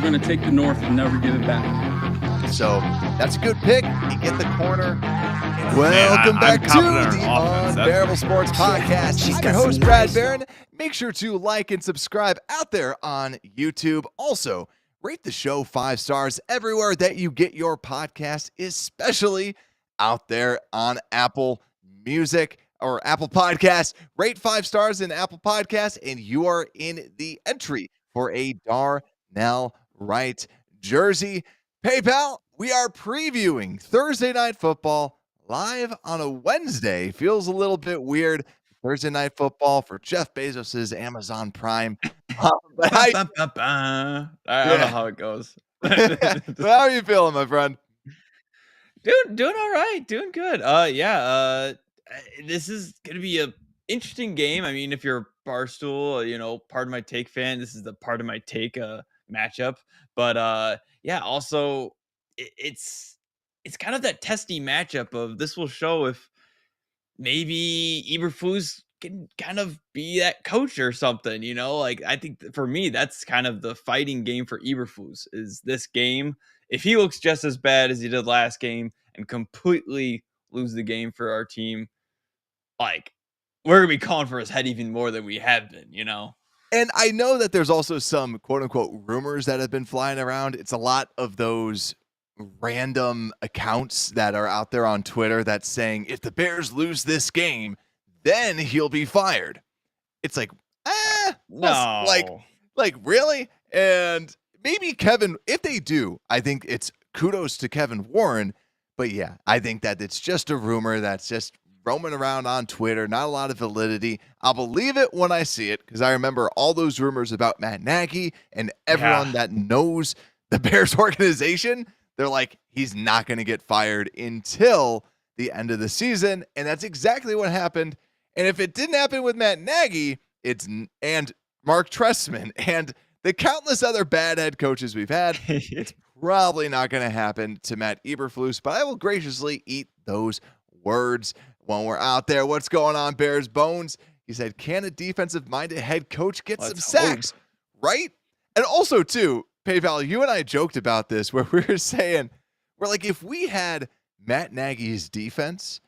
going to take the North and never give it back. So that's a good pick. You get the corner. Welcome back I'm to confident the in our offense. Unbearable Sports Podcast. I'm your host, Brad Barron. Make sure to like and subscribe out there on YouTube. Also, rate the show 5 stars everywhere that you get your podcast, especially out there on Apple Music or Apple Podcasts. Rate 5 stars in Apple Podcasts, and you are in the entry for a Darnell Wright jersey. PayPal, we are previewing Thursday Night Football live on a Wednesday. Feels a little bit weird. Thursday Night Football for Jeff Bezos's Amazon Prime. But I don't know how it goes. but how are you feeling, my friend? Doing all right, doing good. This is gonna be a interesting game. I mean, if you're Barstool, Pardon My Take fan, this is the Pardon My Take matchup. But yeah, also it's kind of that testy matchup of this will show if maybe Eberflus can kind of be that coach or something, Like I think for me, that's kind of the fighting game for Eberflus is this game. If he looks just as bad as he did last game and completely lose the game for our team, like we're gonna be calling for his head even more than we have been. And I know that there's also some quote unquote rumors that have been flying around. It's a lot of those random accounts that are out there on Twitter that's saying if the Bears lose this game, then he'll be fired. It's like, No. like really? And maybe Kevin, if they do, I think it's kudos to Kevin Warren. But yeah, I think that it's just a rumor that's just roaming around on Twitter, not a lot of validity. I'll believe it when I see it because I remember all those rumors about Matt Nagy and everyone that knows the Bears organization. They're like, he's not going to get fired until the end of the season. And that's exactly what happened. And if it didn't happen with Matt Nagy, and Mark Trestman and the countless other bad head coaches we've had, it's probably not going to happen to Matt Eberflus. But I will graciously eat those words when we're out there. What's going on, Bears Bones? He said, can a defensive-minded head coach get some sacks? Right? And also, too, PayPal, you and I joked about this where we were saying, we're like, if we had Matt Nagy's defense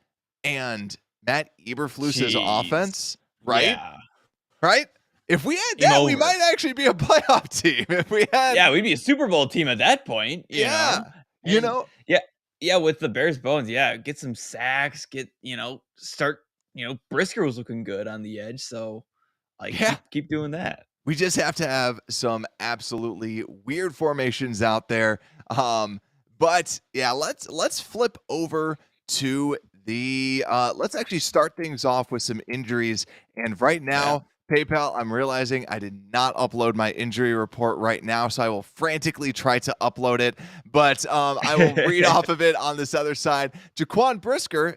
and Matt Eberflus's offense, right? Yeah. Right? If we had that, we might actually be a playoff team. If we had, we'd be a Super Bowl team at that point. You know? Yeah, with the Bears Bones, get some sacks, start, Brisker was looking good on the edge, so keep doing that. We just have to have some absolutely weird formations out there. But yeah, let's flip over to the let's actually start things off with some injuries. And right now, PayPal, I'm realizing I did not upload my injury report right now, so I will frantically try to upload it. But I will read off of it on this other side. Jaquan Brisker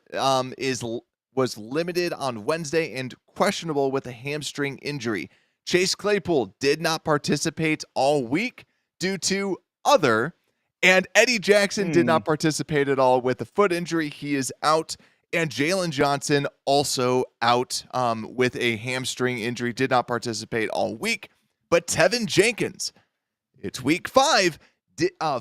was limited on Wednesday and questionable with a hamstring injury. Chase Claypool did not participate all week due to other, and Eddie Jackson did not participate at all with a foot injury. He is out. And Jalen Johnson also out with a hamstring injury, did not participate all week. But Tevin Jenkins, it's week 5,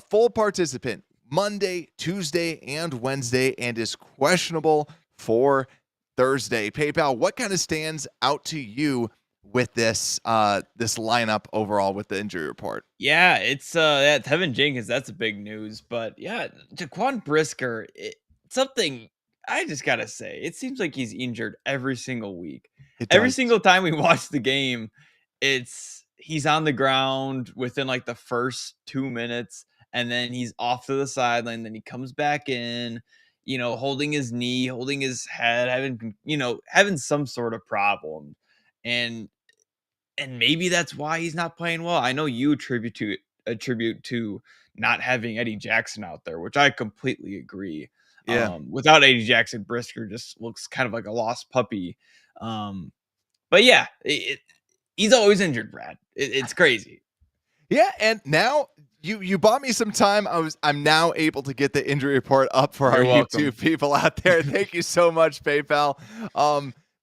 full participant Monday, Tuesday, and Wednesday, and is questionable for Thursday. PayPal, what kind of stands out to you with this lineup overall with the injury report? Yeah, it's Tevin Jenkins, that's a big news. But yeah, Jaquan Brisker, something I just gotta say, it seems like he's injured every single week. Every single time we watch the game, he's on the ground within like the first 2 minutes, and then he's off to the sideline. Then he comes back in, holding his knee, holding his head, having some sort of problem, and maybe that's why he's not playing well. I know you attribute to not having Eddie Jackson out there, which I completely agree. Yeah. Without Eddie Jackson, Brisker just looks kind of like a lost puppy. But yeah, he's always injured, Brad. It's crazy. Yeah, and now you bought me some time. I'm now able to get the injury report up for our YouTube people out there. Thank you so much, PayPal.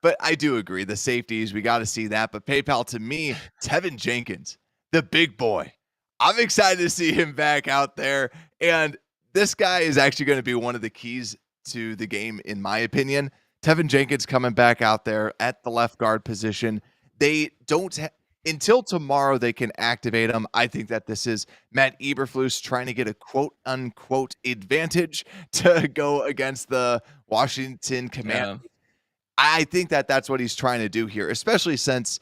But I do agree, the safeties, we got to see that. But PayPal, to me, Tevin Jenkins, the big boy. I'm excited to see him back out there. And this guy is actually going to be one of the keys to the game, in my opinion. Tevin Jenkins coming back out there at the left guard position. They don't until tomorrow they can activate him. I think that this is Matt Eberflus trying to get a quote unquote advantage to go against the Washington Commanders. I think that that's what he's trying to do here, especially since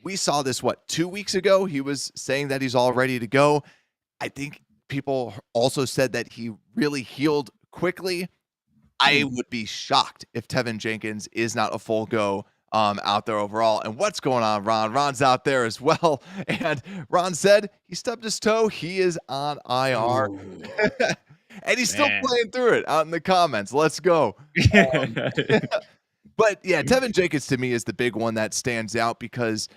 we saw this, 2 weeks ago? He was saying that he's all ready to go. I think people also said that he really healed quickly. I would be shocked if Tevin Jenkins is not a full go out there overall. And what's going on, Ron? Ron's out there as well. And Ron said he stubbed his toe. He is on IR. And he's still playing through it out in the comments. Let's go. But yeah, Tevin Jenkins to me is the big one that stands out because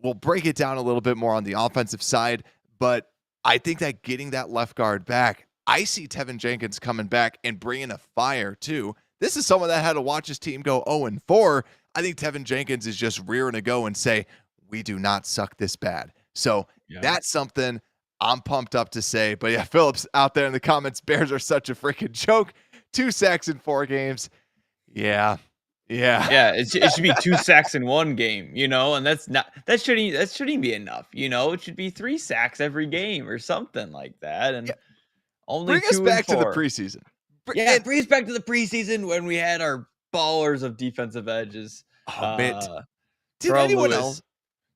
we'll break it down a little bit more on the offensive side. But I think that getting that left guard back, I see Tevin Jenkins coming back and bringing a fire too. This is someone that had to watch his team go 0-4. I think Tevin Jenkins is just rearing to go and say, we do not suck this bad. So that's something I'm pumped up to say. But yeah, Phillips out there in the comments, Bears are such a freaking joke. 2 sacks in 4 games. Yeah. It should be 2 sacks in 1 game, and that shouldn't be enough. It should be 3 sacks every game or something like that. And only bring us back to the preseason. Bring us back to the preseason when we had our ballers of defensive edges. Did anyone else?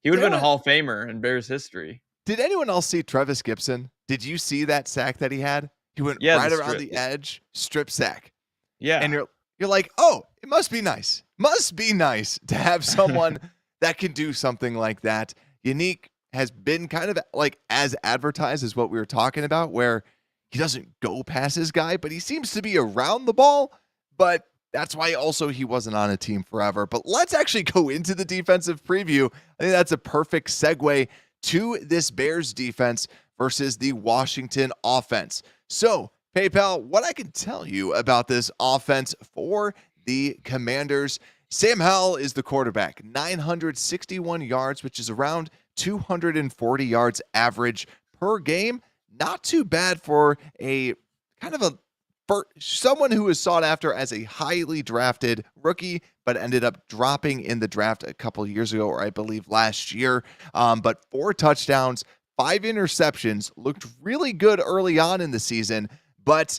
He would have been a Hall of Famer in Bears history. Did anyone else see Trevis Gibson? Did you see that sack that he had? He went right around the edge, strip sack. Yeah, and you're like, oh, it must be nice. Must be nice to have someone that can do something like that. Unique has been kind of like as advertised as what we were talking about, where he doesn't go past his guy, but he seems to be around the ball. But that's why also he wasn't on a team forever. But let's actually go into the defensive preview. I think that's a perfect segue to this Bears defense versus the Washington offense. So, PayPal, what I can tell you about this offense for the Commanders, Sam Howell is the quarterback, 961 yards, which is around 240 yards average per game. Not too bad for a kind of for someone who is sought after as a highly drafted rookie, but ended up dropping in the draft a couple years ago, or I believe last year. But 4 touchdowns, 5 interceptions, looked really good early on in the season, but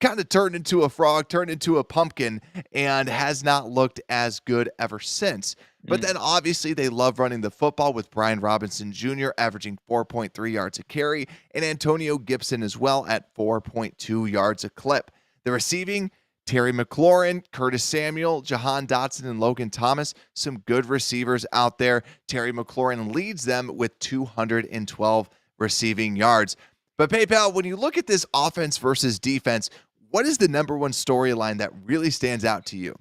kind of turned into a frog, turned into a pumpkin, and has not looked as good ever since. But then obviously they love running the football with Brian Robinson Jr. averaging 4.3 yards a carry, and Antonio Gibson as well at 4.2 yards a clip. The receiving, Terry McLaurin, Curtis Samuel, Jahan Dotson, and Logan Thomas, some good receivers out there. Terry McLaurin leads them with 212 receiving yards. But PayPal, when you look at this offense versus defense, what is the number one storyline that really stands out to you?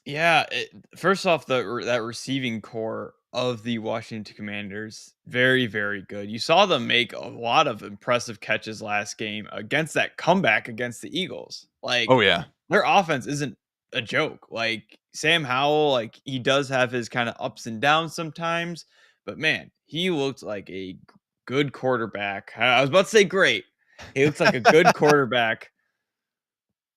Yeah, first off, that receiving core of the Washington Commanders, very, very good. You saw them make a lot of impressive catches last game against that comeback against the Eagles. Like, oh yeah, their offense isn't a joke. Like Sam Howell, like he does have his kind of ups and downs sometimes, but man, he looked like a good quarterback. I was about to say great. He looks like a good quarterback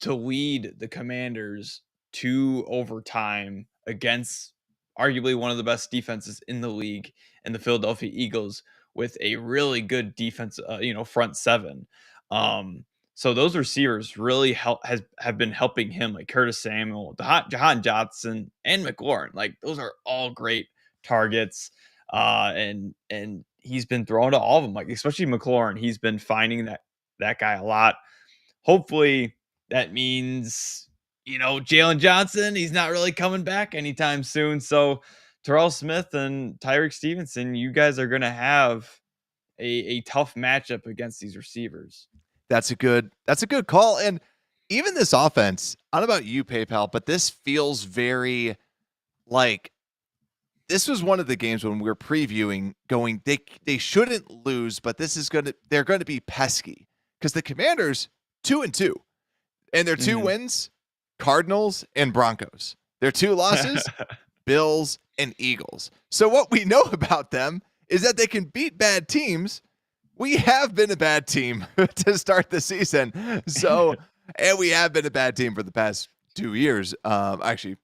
to lead the Commanders to overtime against arguably one of the best defenses in the league and the Philadelphia Eagles with a really good defense, front 7. So those receivers really have been helping him, like Curtis Samuel, Jahan Dotson, and McLaurin. Like those are all great targets. And he's been thrown to all of them, like especially McLaurin. He's been finding that guy a lot. Hopefully that means, Jalen Johnson, he's not really coming back anytime soon. So Terrell Smith and Tyreek Stevenson, you guys are going to have a tough matchup against these receivers. That's a good call. And even this offense, I don't know about you, PayPal, but this feels very like this was one of the games when we were previewing going, they shouldn't lose, but they're going to be pesky because the Commanders 2-2 and their 2 wins, Cardinals and Broncos. Their 2 losses, Bills and Eagles. So what we know about them is that they can beat bad teams we have been a bad team to start the season. So, and we have been a bad team for the past 2 years. Actually,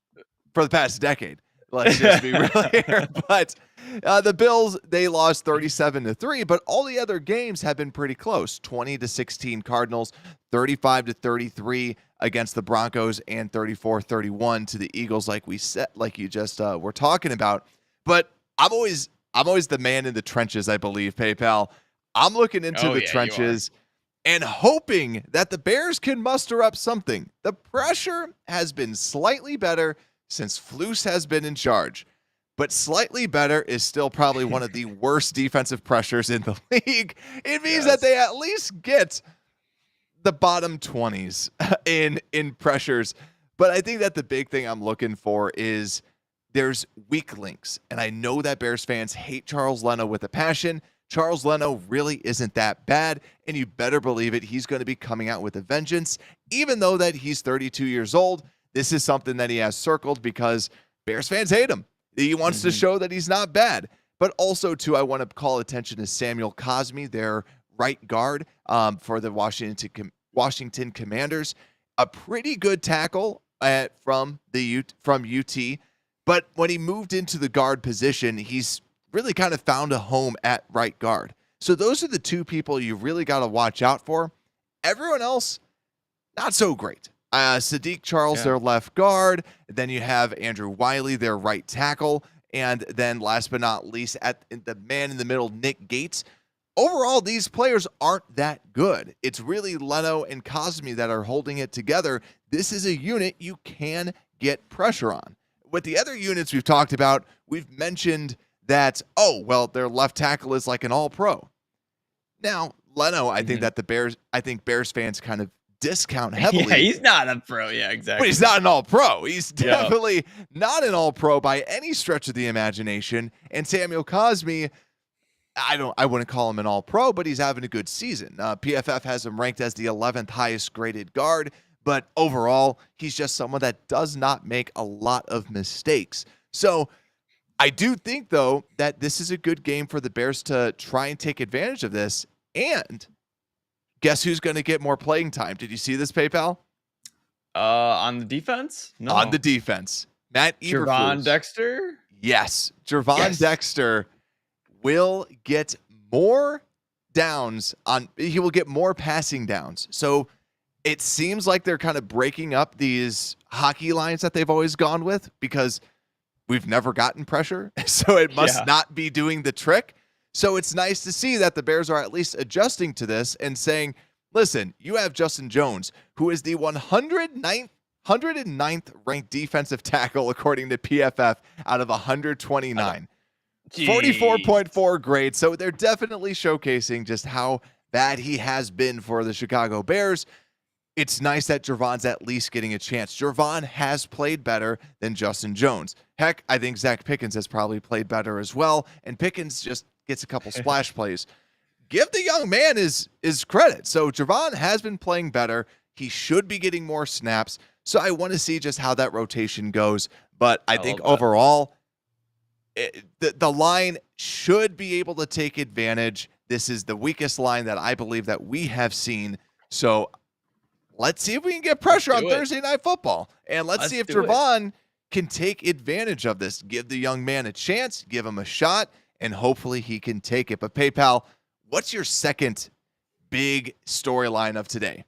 for the past decade. Let's just be real here. But the Bills, they lost 37-3, but all the other games have been pretty close. 20-16 Cardinals, 35-33 against the Broncos, and 34-31 to the Eagles, like we said, like you just were talking about. But I'm always the man in the trenches, I believe, PayPal. I'm looking into the trenches and hoping that the Bears can muster up something. The pressure has been slightly better since Flus has been in charge, but slightly better is still probably one of the worst defensive pressures in the league. It means that they at least get the bottom 20s in pressures. But I think that the big thing I'm looking for is there's weak links. And I know that Bears fans hate Charles Leno with a passion. Charles Leno really isn't that bad, and you better believe it, he's going to be coming out with a vengeance. Even though that he's 32 years old, this is something that he has circled because Bears fans hate him. He wants to show that he's not bad. But also, too, I want to call attention to Samuel Cosmi, their right guard for the Washington Commanders. A pretty good tackle from UT. But when he moved into the guard position, he's really kind of found a home at right guard. So those are the two people you really got to watch out for. Everyone else, not so great. Sadiq Charles, their left guard. Then you have Andrew Wiley, their right tackle. And then last but not least, at the man in the middle, Nick Gates. Overall, these players aren't that good. It's really Leno and Cosmi that are holding it together. This is a unit you can get pressure on. With the other units we've talked about, we've mentioned that, their left tackle is like an all-pro. Now, Leno, I think that Bears fans kind of discount heavily. Yeah, he's not a pro. Yeah, exactly. But he's not an all-pro. He's definitely not an all-pro by any stretch of the imagination. And Samuel Cosmi, I wouldn't call him an all-pro, but he's having a good season. PFF has him ranked as the 11th highest graded guard, but overall, he's just someone that does not make a lot of mistakes. So I do think, though, that this is a good game for the Bears to try and take advantage of this. And guess who's going to get more playing time? Did you see this, PayPal? On the defense? No. On the defense. Matt Eberflus. Gervon Dexter? Yes. Gervon Dexter will get more downs he will get more passing downs. So it seems like they're kind of breaking up these hockey lines that they've always gone with because we've never gotten pressure. So it must not be doing the trick. So it's nice to see that the Bears are at least adjusting to this and saying, listen, you have Justin Jones, who is the 109th ranked defensive tackle according to PFF out of 129. 44.4 grade. So they're definitely showcasing just how bad he has been for the Chicago Bears. It's nice that Gervon's at least getting a chance. Gervon has played better than Justin Jones. Heck, I think Zach Pickens has probably played better as well. And Pickens just gets a couple splash plays. Give the young man his credit. So Gervon has been playing better. He should be getting more snaps. So I want to see just how that rotation goes. But I think overall, the line should be able to take advantage. This is the weakest line that I believe that we have seen. So let's see if we can get pressure on Thursday Night Football. And let's see if Gervon can take advantage of this. Give the young man a chance, give him a shot, and hopefully he can take it. But PayPal, what's your second big storyline of today?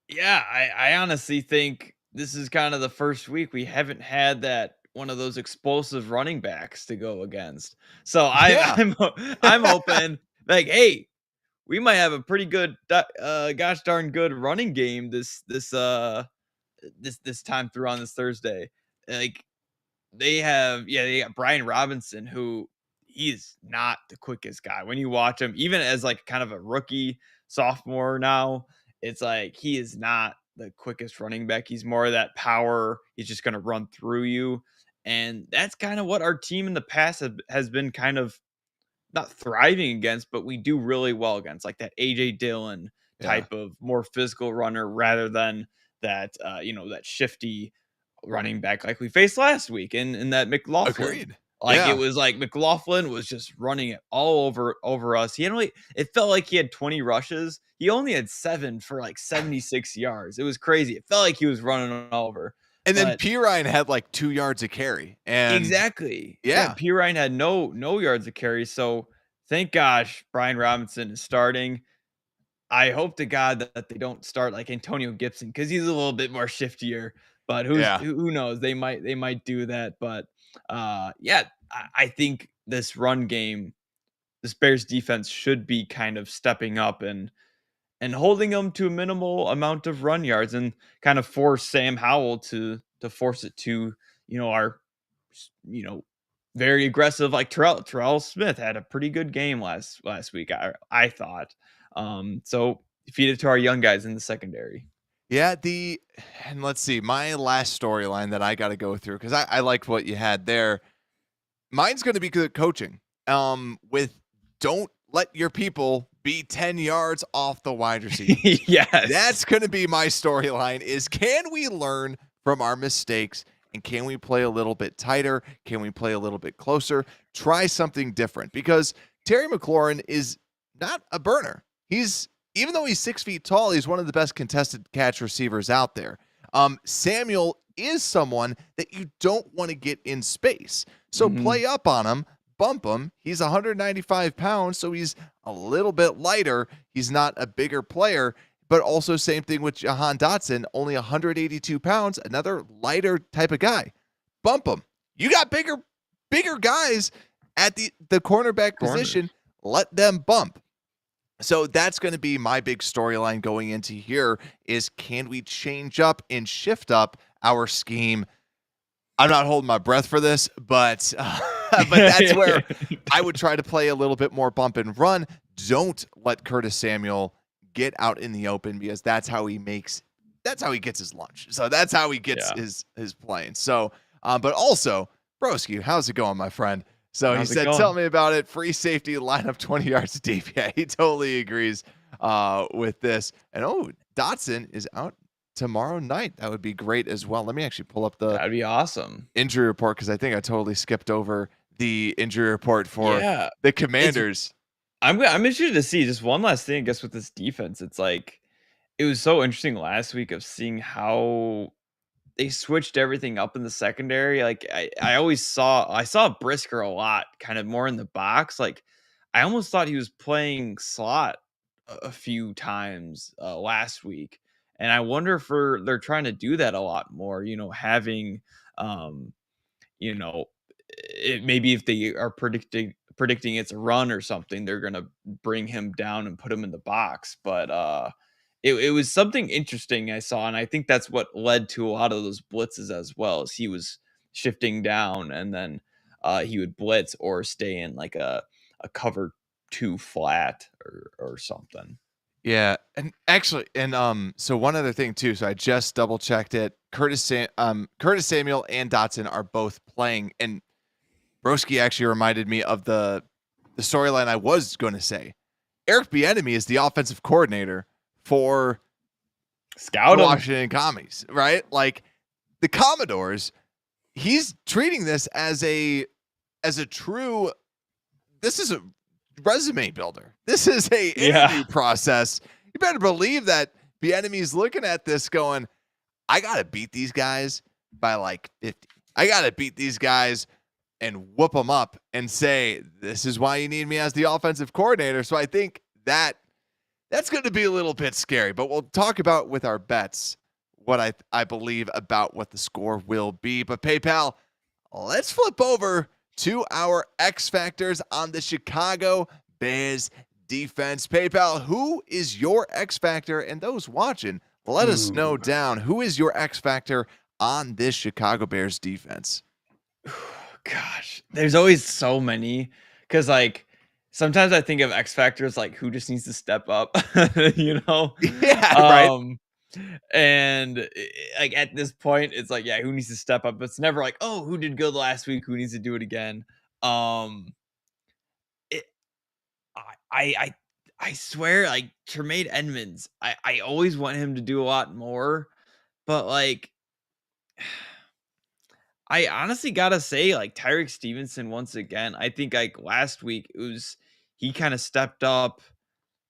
Yeah, I honestly think this is kind of the first week we haven't had that one of those explosive running backs to go against. So I'm hoping like, hey, we might have a pretty good, gosh darn good running game this time through on this Thursday. Like they got Brian Robinson, who he's not the quickest guy. When you watch him, even as like kind of a rookie sophomore now, it's like he is not the quickest running back. He's more of that power. He's just going to run through you. And that's kind of what our team in the past has been kind of not thriving against, but we do really well against, like that AJ Dillon type of more physical runner rather than that, that shifty running back like we faced last week in that McLaughlin Like, it was like McLaughlin was just running it all over us. It felt like he had 20 rushes. He only had 7 for like 76 yards. It was crazy. It felt like he was running all over. And then But Pirine had like 2 yards of carry. And exactly. yeah. Pirine had no yards of carry. So thank gosh Brian Robinson is starting. I hope to God that they don't start like Antonio Gibson because he's a little bit more shiftier. But Yeah. who knows? They might do that. But yeah, I think this run game, this Bears defense should be kind of stepping up and holding them to a minimal amount of run yards and kind of force Sam Howell to force it to our you know very aggressive like Terrell Smith had a pretty good game last week. I thought. So feed it to our young guys in the secondary. Yeah, and let's see, my last storyline that I got to go through because I liked what you had there. Mine's going to be good coaching. With don't let your people be 10 yards off the wide receiver. Yes, That's going to be my storyline. Is can we learn from our mistakes and can we play a little bit tighter? Can we play a little bit closer? Try something different because Terry McLaurin is not a burner. Even though he's 6 feet tall, he's one of the best contested catch receivers out there. Samuel is someone that you don't want to get in space. So play up on him, bump him. He's 195 pounds, so he's a little bit lighter. He's not a bigger player, but also same thing with Jahan Dotson, only 182 pounds, another lighter type of guy. Bump him. You got bigger guys at the cornerback position. Let them bump. So that's going to be my big storyline going into here is can we change up and shift up our scheme? I'm not holding my breath for this, but that's where I would try to play a little bit more bump and run. Don't let Curtis Samuel get out in the open because that's how he gets his lunch. So that's how he gets his playing. So, but also, Broski, how's it going, my friend? So he said, tell me about it. Free safety, line up 20 yards deep. Yeah, he totally agrees with this. And Dotson is out tomorrow night. That would be great as well. Let me actually pull up that'd be awesome injury report because I think I totally skipped over the injury report for the Commanders. I'm interested to see just one last thing, I guess, with this defense. It's like it was so interesting last week of seeing how they switched everything up in the secondary. Like I saw Brisker a lot, kind of more in the box. Like I almost thought he was playing slot a few times last week, and I wonder if they're trying to do that a lot more. Having, maybe if they are predicting it's a run or something, they're gonna bring him down and put him in the box. But it was something interesting I saw, and I think that's what led to a lot of those blitzes as well. As he was shifting down, and then he would blitz or stay in like a cover 2 flat or something. Yeah, and actually, so one other thing too. So I just double checked it. Curtis Samuel and Dotson are both playing, and Broski actually reminded me of the storyline I was going to say. Eric Bieniemy is the offensive coordinator for the Washington Commies, right? Like the Commodores, he's treating this as a true. This is a resume builder. This is a interview process. You better believe that Bieniemy's looking at this going, I got to beat these guys by like 50. I got to beat these guys and whoop them up and say, this is why you need me as the offensive coordinator. So I think that's going to be a little bit scary, but we'll talk about with our bets what I believe about what the score will be. But PayPal, let's flip over to our X Factors on the Chicago Bears defense. PayPal, who is your X Factor? And those watching, let us know down. Who is your X Factor on this Chicago Bears defense? Gosh, there's always so many because like sometimes I think of X Factors like who just needs to step up, Yeah, right. And like at this point, it's like, who needs to step up? It's never like, oh, who did good last week? Who needs to do it again? It, I swear, like Tremaine Edmonds, I always want him to do a lot more, but like I honestly gotta say, like Tyreek Stevenson once again. I think like last week he kind of stepped up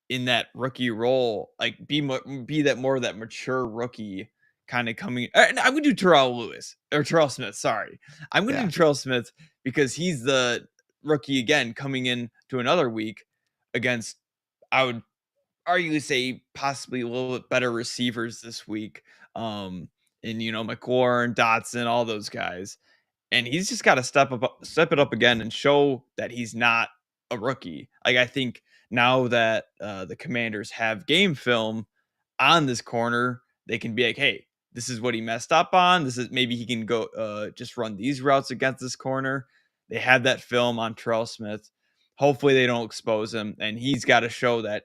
in that rookie role, like be that more of that mature rookie kind of coming. I would do Terrell Lewis or Terrell Smith. Sorry, I'm going to Yeah. do Terrell Smith because he's the rookie again coming in to another week against. I would arguably say possibly a little bit better receivers this week. And McLaurin, Dotson, all those guys, and he's just got to step it up again, and show that he's not a rookie. Like I think now that the Commanders have game film on this corner, they can be like, hey, this is what he messed up on. This is maybe he can go just run these routes against this corner. They have that film on Terrell Smith. Hopefully they don't expose him, and he's got to show that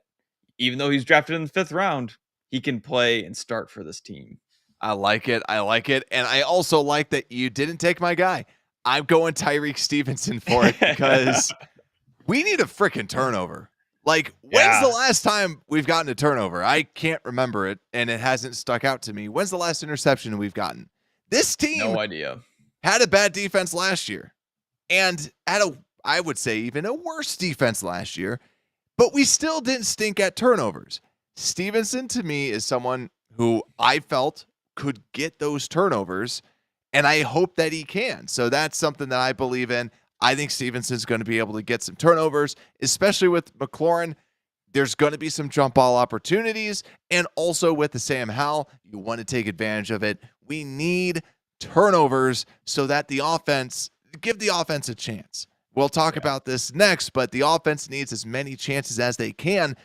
even though he's drafted in the 5th round, he can play and start for this team. I like it. I like it. And I also like that you didn't take my guy. I'm going Tyreek Stevenson for it because we need a freaking turnover. Like, when's the last time we've gotten a turnover? I can't remember it, and it hasn't stuck out to me. When's the last interception we've gotten? This team No idea. had a bad defense last year and had I would say, even a worse defense last year, but we still didn't stink at turnovers. Stevenson, to me, is someone who I felt could get those turnovers, and I hope that he can. So that's something that I believe in. I think Stevenson's going to be able to get some turnovers, especially with McLaurin. There's going to be some jump ball opportunities, and also with the Sam Howell, you want to take advantage of it. We need turnovers so that give the offense a chance. We'll talk about this next, but the offense needs as many chances as they can.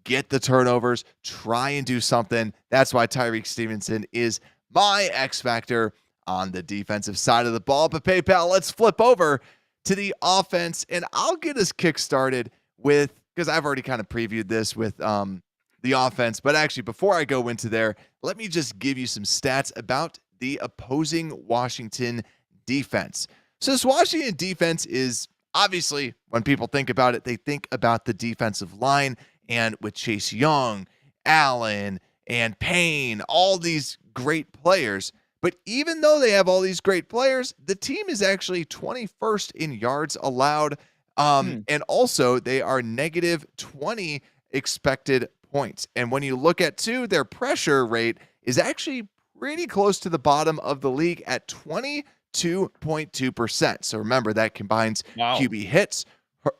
Get the turnovers, try and do something. That's why Tyreek Stevenson is my X factor on the defensive side of the ball. But PayPal, let's flip over to the offense, and I'll get us kick-started with, because I've already kind of previewed this with the offense, but actually before I go into there, let me just give you some stats about the opposing Washington defense. So this Washington defense is obviously, when people think about it, they think about the defensive line, and with Chase Young, Allen, and Payne, all these great players. But even though they have all these great players, the team is actually 21st in yards allowed. And also they are negative 20 expected points. And when you look at their pressure rate is actually pretty close to the bottom of the league at 22.2%. So remember, that combines QB hits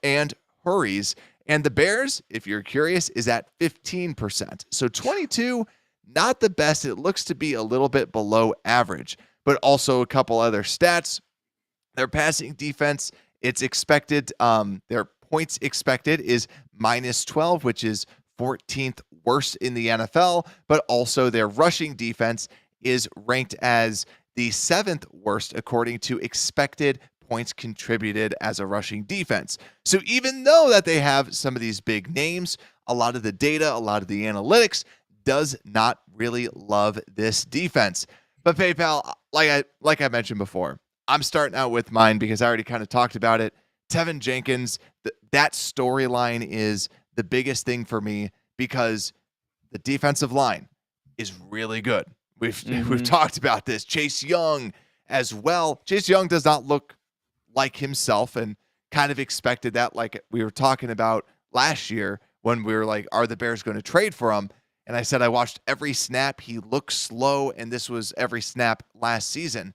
and hurries. And the Bears, if you're curious, is at 15%. So 22, not the best. It looks to be a little bit below average, but also a couple other stats. Their passing defense, it's expected, their points expected is minus 12, which is 14th worst in the NFL, but also their rushing defense is ranked as the 7th worst according to expected points contributed as a rushing defense. So even though that they have some of these big names, a lot of the data, a lot of the analytics does not really love this defense. But PayPal, like I mentioned before, I'm starting out with mine because I already kind of talked about it. Tevin Jenkins, that storyline is the biggest thing for me because the defensive line is really good. We've talked about this. Chase Young as well. Chase Young does not look like himself, and kind of expected that, like we were talking about last year when we were like, are the Bears going to trade for him? And I said I watched every snap. He looked slow, and this was every snap last season.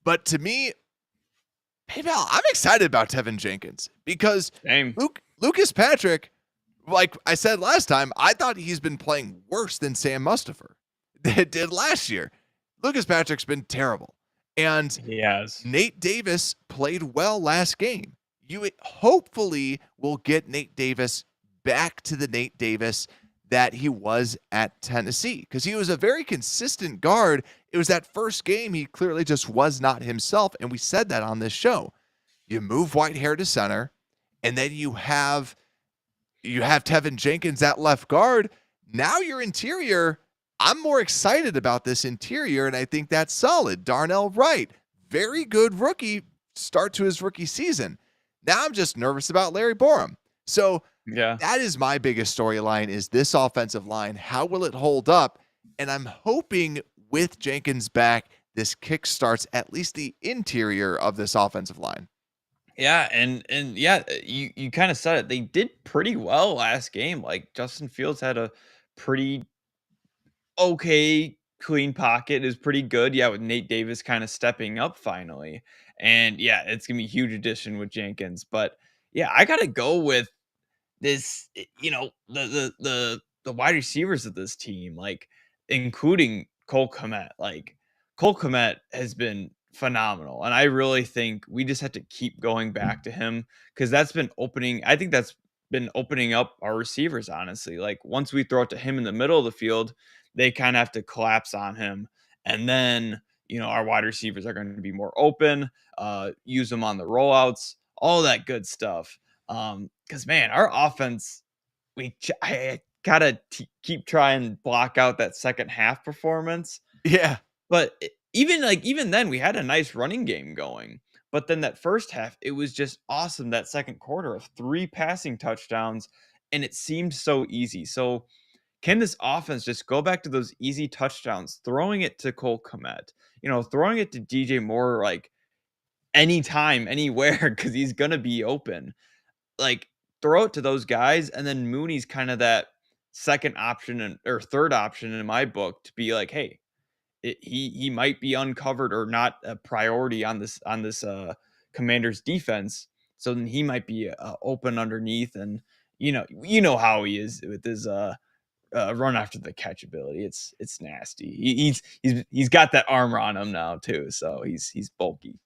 But to me, PayPal, I'm excited about Tevin Jenkins because Lucas Patrick, like I said last time, I thought he's been playing worse than Sam Mustipher did last year. Lucas Patrick's been terrible. And Nate Davis played well last game. You hopefully will get Nate Davis back to the Nate Davis that he was at Tennessee, because he was a very consistent guard. It was that first game he clearly just was not himself, and we said that on this show. You move Whitehair to center, and then you have Tevin Jenkins at left guard. Now your interior, I'm more excited about this interior, and I think that's solid. Darnell Wright, very good rookie start to his rookie season. Now I'm just nervous about Larry Borum. So that is my biggest storyline, is this offensive line. How will it hold up? And I'm hoping with Jenkins back this kick starts at least the interior of this offensive line. Yeah, and yeah, you kind of said it. They did pretty well last game. Like Justin Fields had a pretty okay clean pocket, is pretty good. Yeah, with Nate Davis kind of stepping up finally. And yeah, it's gonna be a huge addition with Jenkins. But yeah, I gotta go with this, the wide receivers of this team, like including Cole Kmet. Like Cole Kmet has been phenomenal, and I really think we just have to keep going back to him because that's been opening. I think that's been opening up our receivers. Honestly, like once we throw it to him in the middle of the field, they kind of have to collapse on him, and then our wide receivers are going to be more open. Use them on the rollouts, all that good stuff. Because man, our offense, I gotta keep trying to block out that second half performance. Yeah. But even then, we had a nice running game going. But then that first half, it was just awesome. That second quarter of 3 passing touchdowns, and it seemed so easy. So can this offense just go back to those easy touchdowns, throwing it to Cole Kmet, throwing it to DJ Moore like anytime, anywhere, because he's gonna be open. Like, throw it to those guys, and then Mooney's kind of that second option or third option in my book to be like, hey, he might be uncovered or not a priority on this Commander's defense, so then he might be open underneath, and how he is with his run after the catch ability. It's nasty. He's got that armor on him now too, so he's bulky.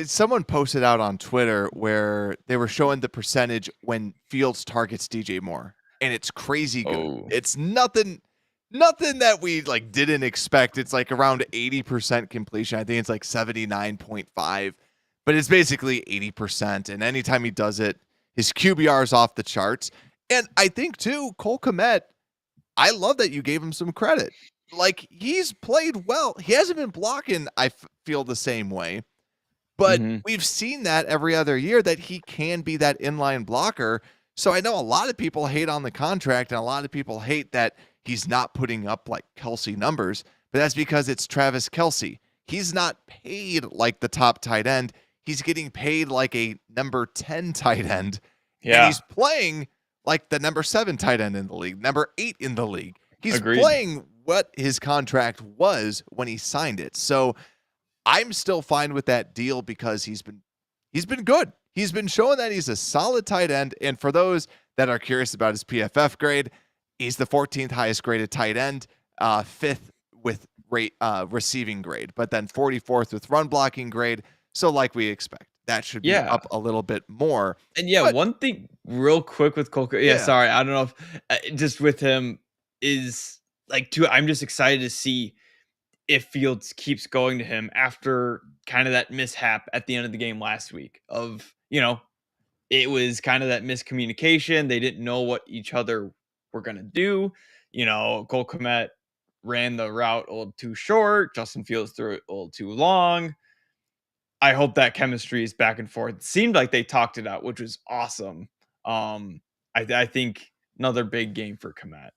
Someone posted out on Twitter where they were showing the percentage when Fields targets DJ Moore, and it's crazy good. Oh. It's nothing that we like didn't expect. It's like around 80% completion. I think it's like 79.5, but it's basically 80%. And anytime he does it, his QBR is off the charts. And I think too, Cole Kmet, I love that you gave him some credit. Like he's played well. He hasn't been blocking, I feel the same way. But we've seen that every other year that he can be that inline blocker. So I know a lot of people hate on the contract and a lot of people hate that he's not putting up like Kelce numbers, but that's because it's Travis Kelce. He's not paid like the top tight end. He's getting paid like a number 10 tight end. Yeah. And he's playing like the number 7 tight end in the league, number 8 in the league. He's Agreed. playing what his contract was when he signed it. So I'm still fine with that deal because he's been good. He's been showing that he's a solid tight end. And for those that are curious about his PFF grade, he's the 14th highest graded tight end, 5th with receiving grade, but then 44th with run blocking grade. So like we expect, that should be up a little bit more. And one thing real quick with Cole. Sorry. I don't know if just with him is like I'm just excited to see if Fields keeps going to him after kind of that mishap at the end of the game last week of, it was kind of that miscommunication. They didn't know what each other were going to do. Cole Kmet ran the route a little too short. Justin Fields threw it a little too long. I hope that chemistry is back and forth. It seemed like they talked it out, which was awesome. I think another big game for Kmet.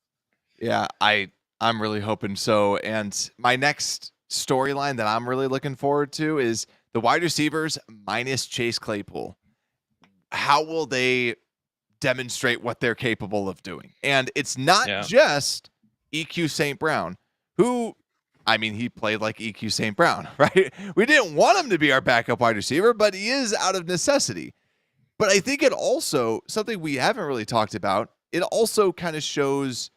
Yeah, I'm really hoping so. And my next storyline that I'm really looking forward to is the wide receivers minus Chase Claypool. How will they demonstrate what they're capable of doing? And it's not just EQ St. Brown, who, I mean, he played like EQ St. Brown, right? We didn't want him to be our backup wide receiver, but he is out of necessity. But I think it also, something we haven't really talked about, it also kind of shows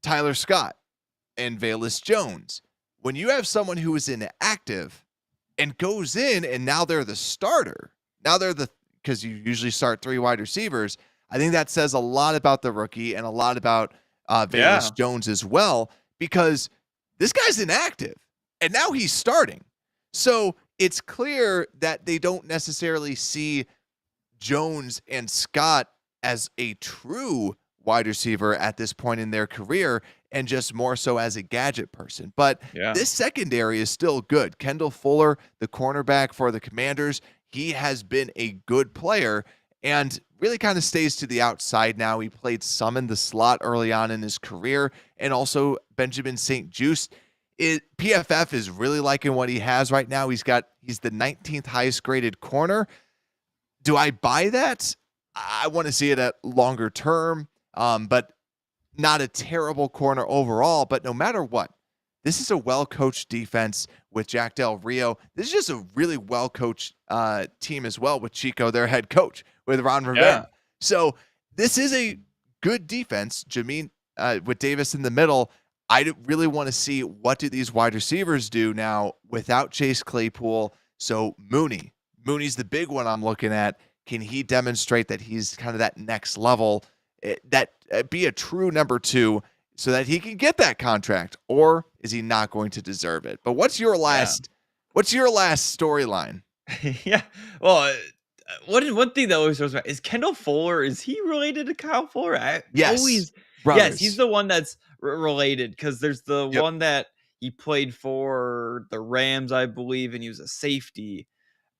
Tyler Scott and Velus Jones. When you have someone who is inactive and goes in and now they're the starter, because you usually start 3 wide receivers, I think that says a lot about the rookie and a lot about Velus Jones as well, because this guy's inactive and now he's starting. So it's clear that they don't necessarily see Jones and Scott as a true wide receiver at this point in their career and just more so as a gadget person. But this secondary is still good. Kendall Fuller, the cornerback for the Commanders, he has been a good player and really kind of stays to the outside now. He played some in the slot early on in his career, and also Benjamin St. Juste. PFF is really liking what he has right now. He's the 19th highest graded corner. Do I buy that? I want to see it at longer term, but not a terrible corner overall. But no matter what, this is a well-coached defense with Jack Del Rio. This is just a really well-coached team as well with Chico, their head coach, with Ron Rivera. Yeah. So this is a good defense. Jamin with Davis in the middle. I really want to see what do these wide receivers do now without Chase Claypool. So Mooney's the big one I'm looking at. Can he demonstrate that he's kind of that next level, be a true number 2 so that he can get that contract, or is he not going to deserve it? But what's your last storyline? Yeah. Well, one thing that always throws me is Kendall Fuller. Is he related to Kyle Fuller? Yes. Yes, he's the one that's related, because there's the Yep. one that he played for the Rams, I believe, and he was a safety.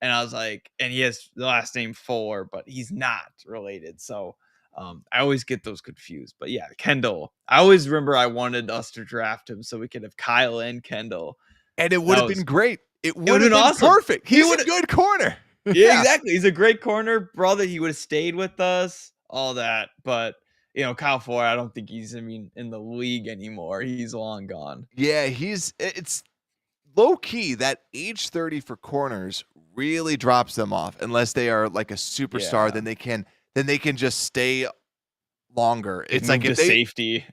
And I was like, and he has the last name Fuller, but he's not related. So I always get those confused. But yeah, Kendall. I always remember I wanted us to draft him so we could have Kyle and Kendall. And it would have been great. It would have been awesome. perfect. He's a good corner. Yeah, exactly. He's a great corner, brother. He would have stayed with us, all that. But Kyle Fuller, I don't think he's in the league anymore. He's long gone. Yeah, it's low key that age 30 for corners really drops them off unless they are like a superstar. Yeah. Then they can just stay longer. It's like if safety.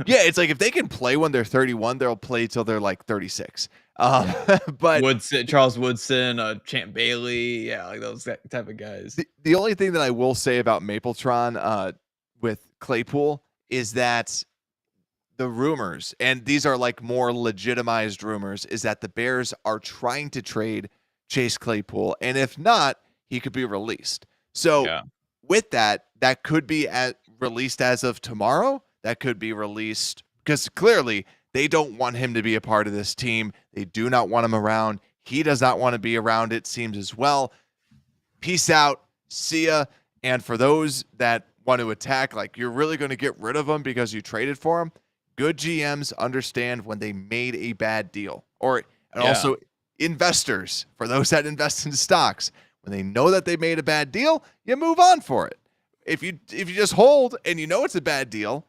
Yeah, it's like if they can play when they're 31, they'll play till they're like 36. But Charles Woodson, Champ Bailey, like those type of guys. The only thing that I will say about Mapletron with Claypool is that the rumors, and these are like more legitimized rumors, is that the Bears are trying to trade Chase Claypool, and if not, he could be released. So with that could be released as of tomorrow. That could be released because clearly they don't want him to be a part of this team. They do not want him around. He does not want to be around, it seems, as well. Peace out. See ya. And for those that want to attack, like you're really going to get rid of him because you traded for him, good GMs understand when they made a bad deal. Also investors, for those that invest in stocks, when they know that they made a bad deal, you move on for it. If you just hold and you know it's a bad deal,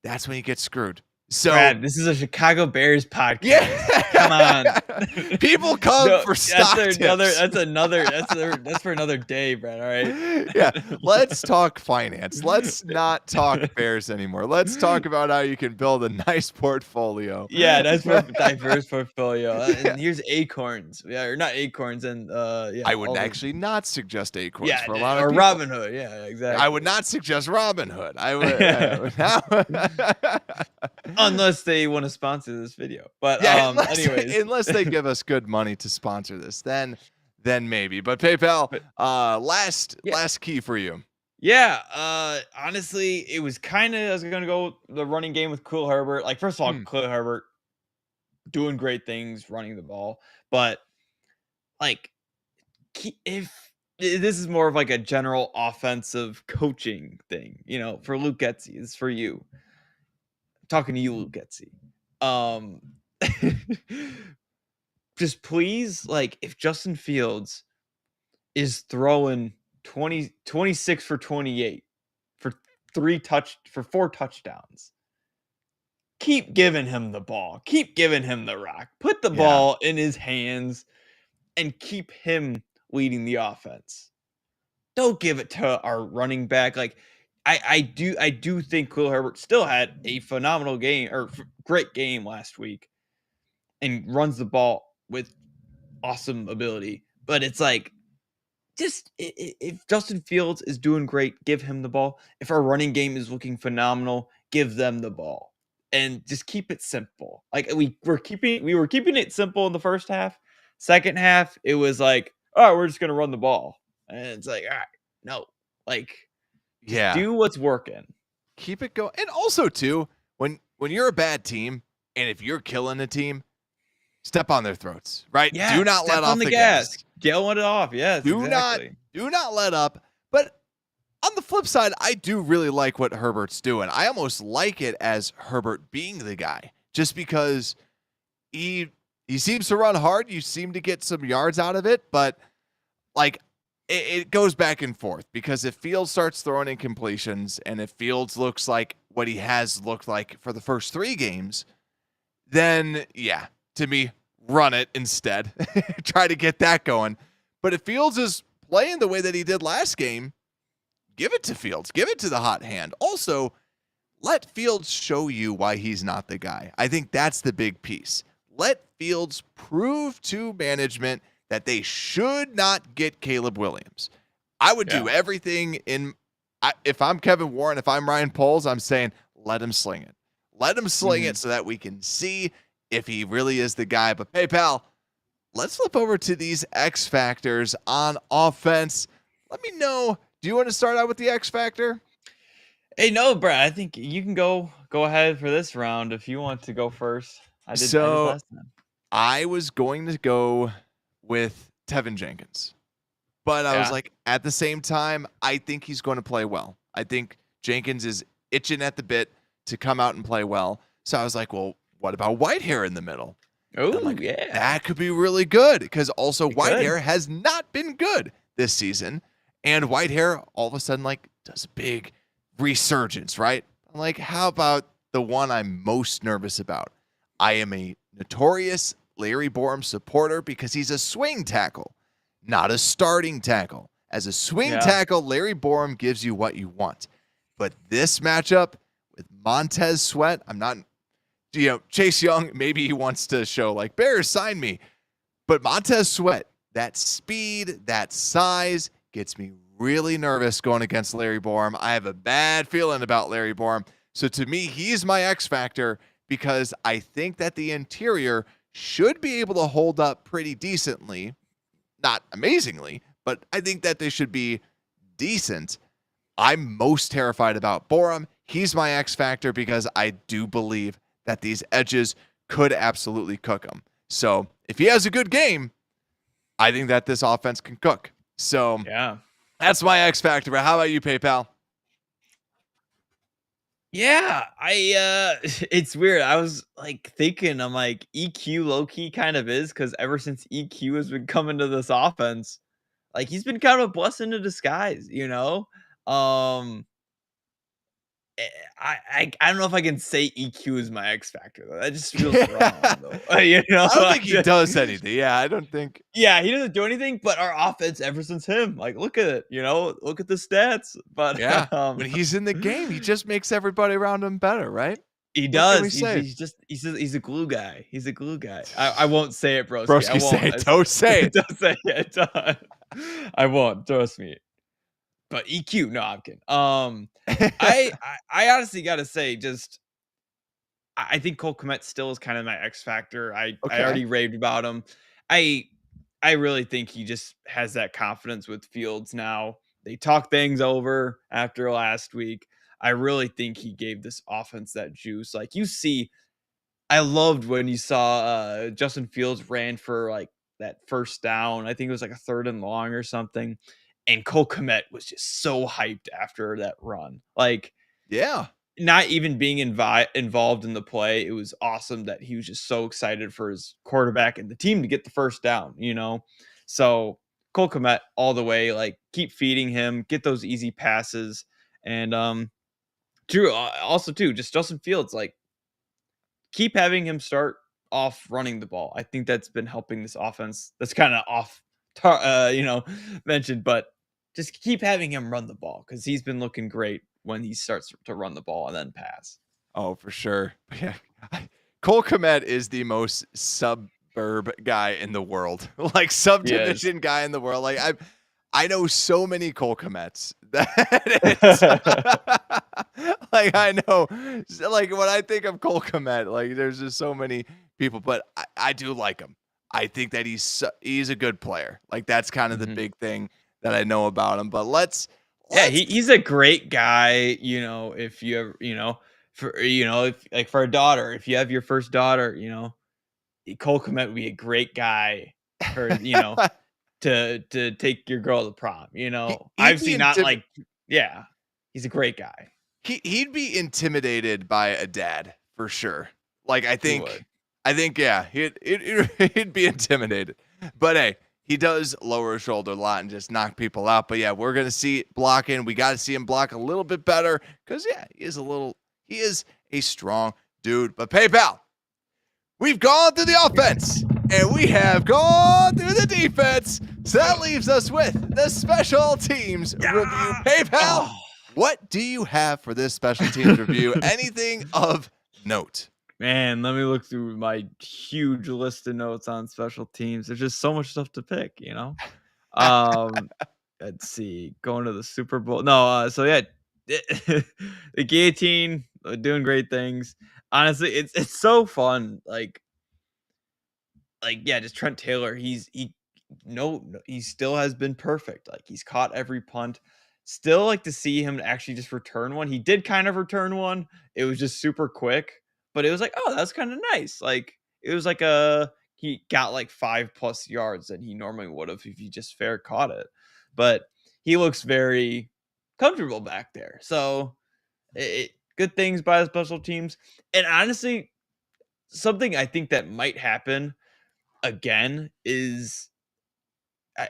that's when you get screwed. So Brad, this is a Chicago Bears podcast. Yeah. Come on. People come for stock tips. That's for another day, Brad. All right. Yeah. Let's talk finance. Let's not talk Bears anymore. Let's talk about how you can build a nice portfolio. Yeah, that's for diverse portfolio. And here's Acorns. Yeah, or not Acorns. And I would actually not suggest Acorns for a lot of people. Or Robinhood. Yeah, exactly. I would not suggest Robinhood. I would unless they want to sponsor this video. But unless they give us good money to sponsor this, then maybe. But PayPal, last key for you. Yeah, honestly, it was I was gonna go the running game with Khalil Herbert. Like, first of all, Khalil Herbert doing great things running the ball, but like, if this is more of like a general offensive coaching thing, for Luke Getsy, it's for you. I'm talking to you, Luke Getsy. Just please, like, if Justin Fields is throwing 26 for 28 for 4 touchdowns, keep giving him the ball. Keep giving him the rock. Put the ball in his hands and keep him leading the offense. Don't give it to our running back. Like, I do think Khalil Herbert still had a phenomenal game or great game last week and runs the ball with awesome ability. But it's like, just if Justin Fields is doing great, give him the ball. If our running game is looking phenomenal, give them the ball. And just keep it simple. Like, we were keeping it simple in the first half. Second half, it was like, oh, we're just gonna run the ball. And it's like, all right, no. Like, do what's working. Keep it going. And also too, when you're a bad team and if you're killing a team, step on their throats, right? Yeah, do not let off the gas. Yelling it off. Yes. Do not let up. But on the flip side, I do really like what Herbert's doing. I almost like it as Herbert being the guy, just because he seems to run hard. You seem to get some yards out of it, but like it goes back and forth because if Fields starts throwing incompletions and if Fields looks like what he has looked like for the first 3 games, then yeah, to me, run it instead. Try to get that going. But if Fields is playing the way that he did last game, give it to Fields. Give it to the hot hand. Also, let Fields show you why he's not the guy. I think that's the big piece. Let Fields prove to management that they should not get Caleb Williams. I would do everything if I'm Kevin Warren, if I'm Ryan Poles, I'm saying, let him sling it. Let him sling it so that we can see if he really is the guy. But hey, pal, let's flip over to these X factors on offense. Let me know. Do you want to start out with the X factor? Hey, no, Brad. I think you can go ahead for this round if you want to go first. I did last time. I was going to go with Tevin Jenkins, but I was like, at the same time, I think he's going to play well. I think Jenkins is itching at the bit to come out and play well. So I was like, well, what about Whitehair in the middle? Oh, that could be really good because also Whitehair has not been good this season. And Whitehair all of a sudden does a big resurgence, right? I'm like, how about the one I'm most nervous about? I am a notorious Larry Borom supporter because he's a swing tackle, not a starting tackle. As a swing tackle, Larry Borom gives you what you want. But this matchup with Montez Sweat, I'm not, Chase Young, maybe he wants to show Bears, sign me. But Montez Sweat, that speed, that size gets me really nervous going against Larry Borom. I have a bad feeling about Larry Borom. So to me, he's my X factor because I think that the interior should be able to hold up pretty decently. Not amazingly, but I think that they should be decent. I'm most terrified about Borom. He's my X factor because I do believe that these edges could absolutely cook him. So if he has a good game, I think that this offense can cook. So that's my X factor. But how about you, PayPal? Yeah, it's weird. I was thinking, I'm like, EQ low key kind of is because ever since EQ has been coming to this offense, he's been kind of a blessing in disguise, I don't know if I can say EQ is my X factor though. That just feels wrong though. I don't think he does anything. Yeah, I don't think. Yeah, he doesn't do anything. But our offense, ever since him, look at it. Look at the stats. But when he's in the game, he just makes everybody around him better, right? He does. He's a glue guy. He's a glue guy. I won't say it, broski. Broski, say it. Don't say it. Don't say it. I won't. Trust me. But EQ, no, I'm kidding. I honestly got to say, I think Cole Kmet still is kind of my X factor. I already raved about him. I really think he just has that confidence with Fields now. They talk things over after last week. I really think he gave this offense that juice. I loved when you saw Justin Fields ran for that first down. I think it was a 3rd and long or something. And Cole Kmet was just so hyped after that run. Not even being involved in the play. It was awesome that he was just so excited for his quarterback and the team to get the first down, So Cole Kmet all the way, keep feeding him, get those easy passes. And also too, just Justin Fields, keep having him start off running the ball. I think that's been helping this offense. That's kind of off mentioned, but just keep having him run the ball because he's been looking great when he starts to run the ball and then pass. Oh, for sure. Yeah. Cole Kmet is the most suburb guy in the world, subdivision guy in the world. I know so many Cole Kmets that I know, when I think of Cole Kmet, there's just so many people, but I do like him. I think that he's a good player. That's kind of the big thing that I know about him. But he's a great guy. If you ever, for a daughter, if you have your first daughter, Cole Kmet would be a great guy for to take your girl to prom. Obviously not he's a great guy. He'd be intimidated by a dad for sure. I think I think, yeah, he'd be intimidated. But hey, he does lower his shoulder a lot and just knock people out. But yeah, we're gonna see blocking. We got to see him block a little bit better because yeah, he is a strong dude. But PayPal, we've gone through the offense and we have gone through the defense. So that leaves us with the special teams review. PayPal, what do you have for this special teams review? Anything of note? Man, let me look through my huge list of notes on special teams. There's just so much stuff to pick, you know? Let's see. Going to the Super Bowl. No, so yeah, the guillotine doing great things. Honestly, it's so fun. Like yeah, just Trent Taylor. He still has been perfect. Like he's caught every punt. Still like to see him actually just return one. He did kind of return one. It was just super quick, but it was like, oh, that's kind of nice. Like it was like he got like 5+ yards than he normally would have if he just fair caught it. But he looks very comfortable back there. So good things by the special teams. And honestly, something I think that might happen again is I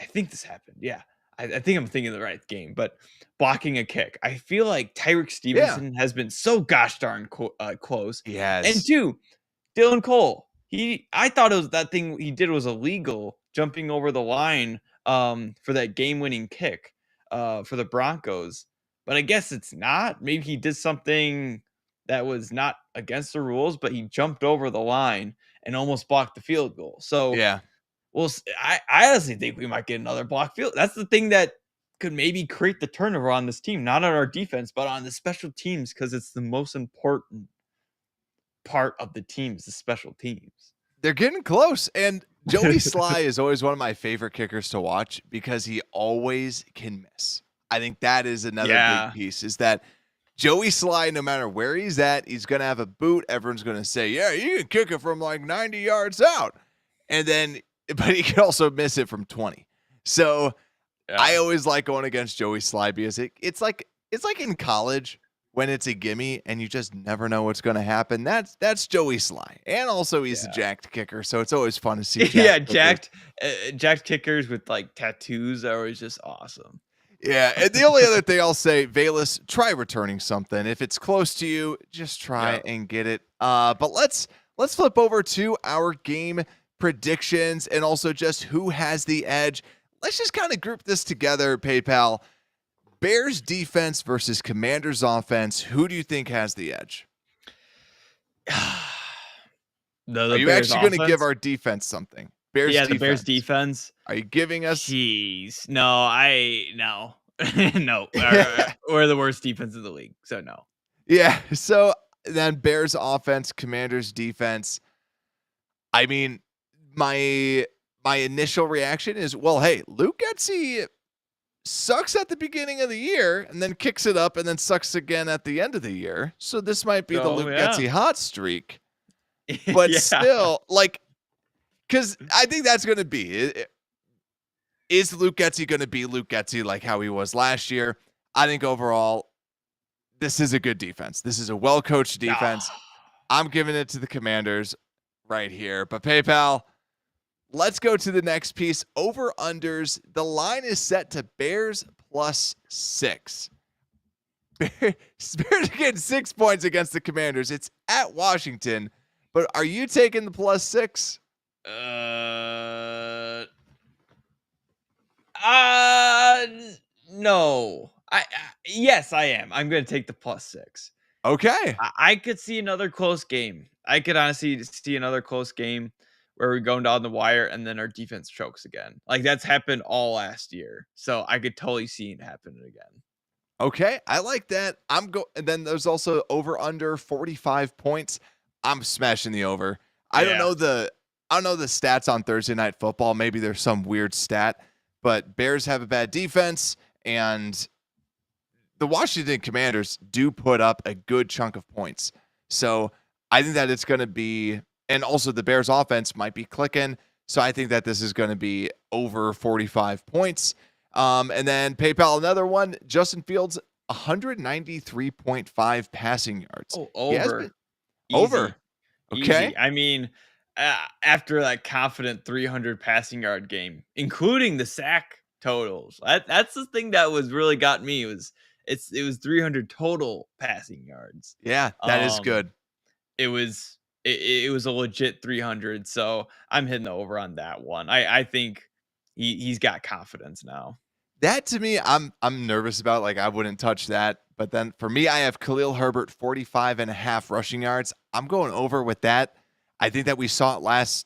think this happened. Yeah. I think I'm thinking of the right game, but blocking a kick. I feel like Tyreek Stevenson has been so gosh darn close. Yes. And two, Dylan Cole. I thought it was that thing he did was illegal, jumping over the line for that game-winning kick for the Broncos. But I guess it's not. Maybe he did something that was not against the rules, but he jumped over the line and almost blocked the field goal. So yeah. Well, I honestly think we might get another block field. That's the thing that could maybe create the turnover on this team, not on our defense, but on the special teams, because it's the most important part of the teams, the special teams. They're getting close. And Joey Sly is always one of my favorite kickers to watch because he always can miss. I think that is another big piece is that Joey Sly, no matter where he's at, he's going to have a boot. Everyone's going to say, yeah, you can kick it from like 90 yards out. And then but he can also miss it from 20. So I always like going against Joey Sly because it's like in college when it's a gimme and you just never know what's going to happen. That's Joey Sly. And also he's a jacked kicker, so it's always fun to see jacked kickers with like tattoos are always just awesome. Yeah, and the only other thing I'll say, Velus, try returning something. If it's close to you, just try and get it. But let's flip over to our game predictions and also just who has the edge. Let's just kind of group this together, PayPal. Bears defense versus Commanders offense. Who do you think has the edge? Are you actually going to give our defense something? Bears defense. The Bears defense. Are you giving us? Jeez, no. No. We're the worst defense in the league, so no. Yeah. So then Bears offense, Commanders defense. I mean, my initial reaction is, well, hey, Luke Getsy sucks at the beginning of the year and then kicks it up and then sucks again at the end of the year. So this might be the Luke Getsy hot streak. But still, like, because I think that's going to be, is Luke Getsy going to be Luke Getsy like how he was last year? I think overall, this is a good defense. This is a well-coached defense. I'm giving it to the Commanders right here. But PayPal, let's go to the next piece. Over-unders. The line is set to Bears +6. Bears getting 6 points against the Commanders. It's at Washington. But are you taking the +6? No. Yes, I am. I'm going to take the +6. Okay. I could see another close game. I could honestly see another close game where we're going down the wire and then our defense chokes again. Like that's happened all last year. So I could totally see it happen again. Okay. I like that. And then there's also over under 45 points. I'm smashing the over. I don't know the stats on Thursday Night Football. Maybe there's some weird stat, but Bears have a bad defense and the Washington Commanders do put up a good chunk of points. So I think that it's going to be, and also the Bears offense might be clicking. So I think that this is going to be over 45 points. And then PayPal, another one, Justin Fields, 193.5 passing yards. Oh, over. Over. Okay. Easy. I mean, after that confident 300 passing yard game, including the sack totals, that's the thing that was really got me was it was 300 total passing yards. Yeah, that is Um, good. it was a legit 300, so I'm hitting the over on that one. I think he's got confidence now. That to me, I'm nervous about. Like, I wouldn't touch that. But then for me, I have Khalil Herbert 45 and a half rushing yards. I'm going over with that. I think that we saw it last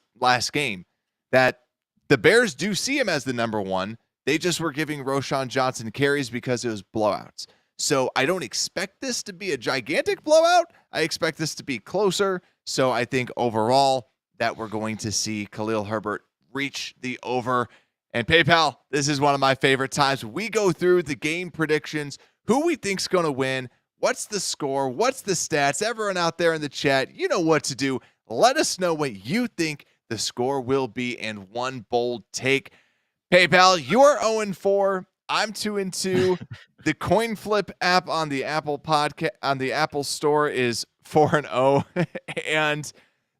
game that the Bears do see him as the number one. They just were giving Roschon Johnson carries because it was blowouts. So I don't expect this to be a gigantic blowout. I expect this to be closer. So I think overall that we're going to see Khalil Herbert reach the over. And PayPal, this is one of my favorite times. We go through the game predictions, who we think's going to win, what's the score, what's the stats. Everyone out there in the chat, you know what to do. Let us know what you think the score will be and one bold take. PayPal, you're 0-4. I'm 2-2. The coin flip app on the Apple podcast on the Apple Store is 4-0. And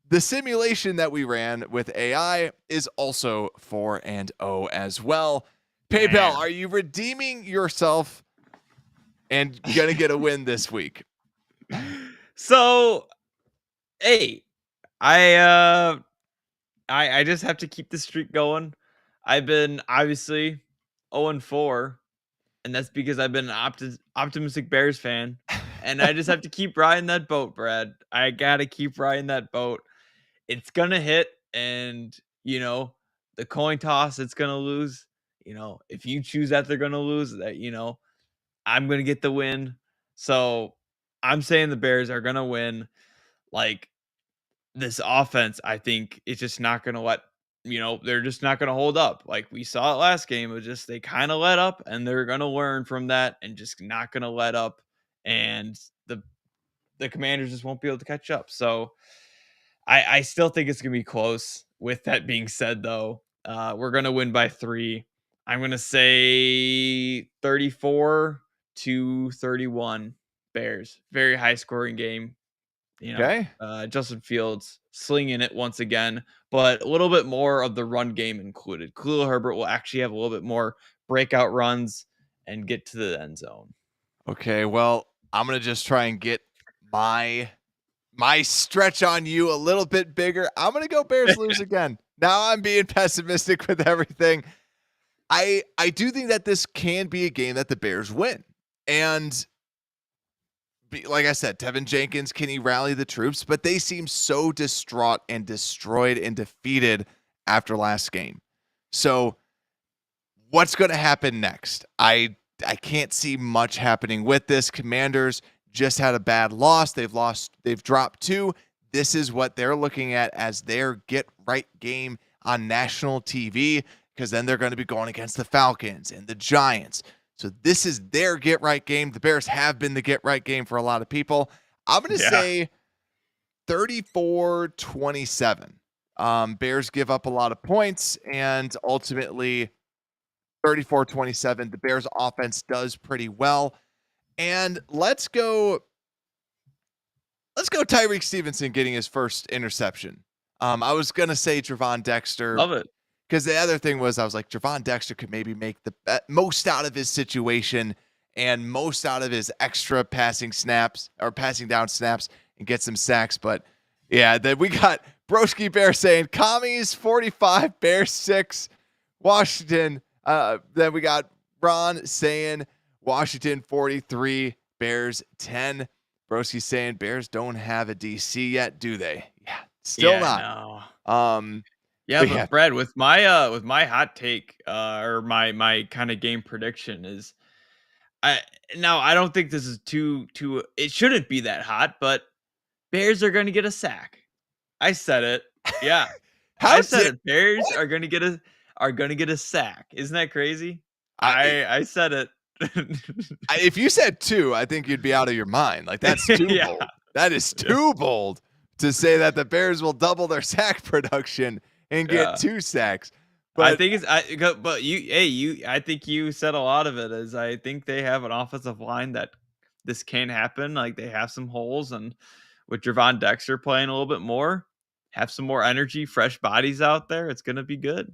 the simulation that we ran with AI is also 4-0 as well. PayPal, Man. are you redeeming yourself and gonna get a win this week? So, hey, I just have to keep the streak going. I've been obviously 0-4, and that's because I've been an optimistic Bears fan, and I just have to keep riding that boat, Brad. I gotta keep riding that boat. It's gonna hit, and the coin toss, it's gonna lose. If you choose that they're gonna lose, that I'm gonna get the win. So I'm saying the Bears are gonna win. Like, this offense, I think, is just not gonna they're just not gonna hold up. Like we saw it last game. It was just they kind of let up, and they're gonna learn from that and just not gonna let up. And the Commanders just won't be able to catch up. So I still think it's gonna be close. With that being said, though, we're gonna win by 3. I'm gonna say 34-31 Bears. Very high scoring game. Okay. Justin Fields slinging it once again, but a little bit more of the run game included. Khalil Herbert will actually have a little bit more breakout runs and get to the end zone. Okay, well, I'm gonna just try and get my stretch on you a little bit bigger. I'm gonna go Bears lose again. Now I'm being pessimistic with everything. I do think that this can be a game that the Bears win. And like I said, Tevin Jenkins, can he rally the troops? But they seem so distraught and destroyed and defeated after last game. So what's going to happen next? I can't see much happening with this. Commanders just had a bad loss. They've dropped 2. This is what they're looking at as their get right game on national TV, because then they're going to be going against the Falcons and the Giants. So this is their get right game. The Bears have been the get right game for a lot of people. I'm going to say 34-27. Bears give up a lot of points, and ultimately 34-27. The Bears offense does pretty well. And let's go Tyreek Stevenson getting his first interception. I was going to say Trevon Dexter. Love it. Because the other thing was, I was like, Trevon Dexter could maybe make the most out of his situation and most out of his extra passing snaps or passing down snaps and get some sacks. But yeah, then we got Broski Bear saying Commies 45, Bears 6, Washington. Then we got Ron saying Washington 43, Bears 10. Broski saying Bears don't have a DC yet, do they? Yeah, still not. No. But Brad, with my hot take or my kind of game prediction is, I don't think this is too it shouldn't be that hot, but Bears are going to get a sack. I said it. Yeah. I said it. Bears are going to get a sack. Isn't that crazy? I said it. If you said 2, I think you'd be out of your mind. Like, that's too bold. That is too bold to say that the Bears will double their sack production and get 2 sacks. But I think I think you said a lot of it is I think they have an offensive line that this can happen. Like, they have some holes, and with Javon Dexter playing a little bit more, have some more energy, fresh bodies out there, it's gonna be good.